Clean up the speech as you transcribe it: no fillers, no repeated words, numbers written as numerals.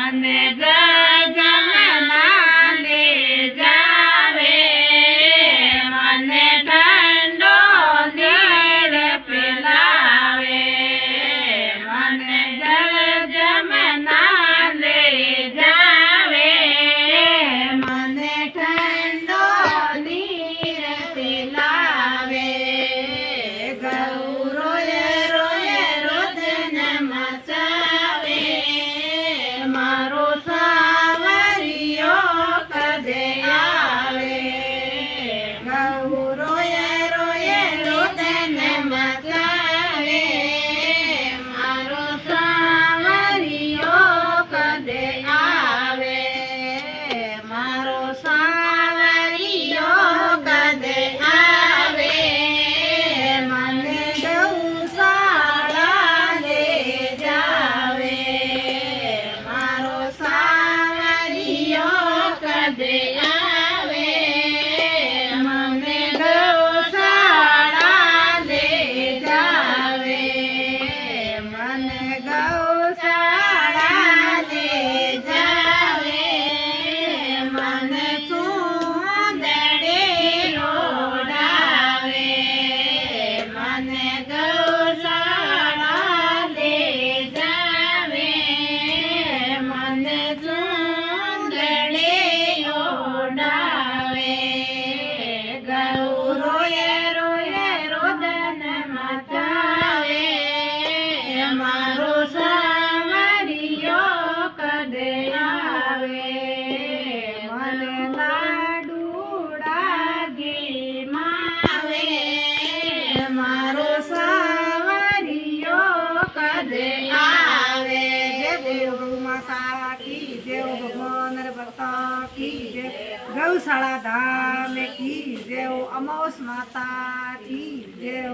મને જમના લે જાવે મને ઠંડો નીર પિલાવે મને જમના લે જાવે મને ઠંડો નીર પિલાવે ગૌરોએ રોએ રોદન મચાવે મારો સાવરિયો કદે આવે ગૌરોએ રોએ રોદન મચાવે મારો સાવરિયો કદે આવે મારો સાવરિયો કદે આવે મને ગૌશાળા લે જાવે મારો સાવરિયો કદે આવે મને ગૌશાળા લે જાવે મને ગૌશાળા લે જાવે મને સુંદડે રોડાવે મને ગૌશાળા લે જાવે મને સુંદડે રોડાવે ગૌરોએ રોએ રોદન મચાવે મારો સાવરિયો કદે આવે મને લાડુડા ઘી માવે મારો સાવરિયો કદે આવે જય દેવ માતા કી જય ભગવાન ભક્તા કી જય ગૌશાળા ધામ કી જય અમોસ માતા કી જય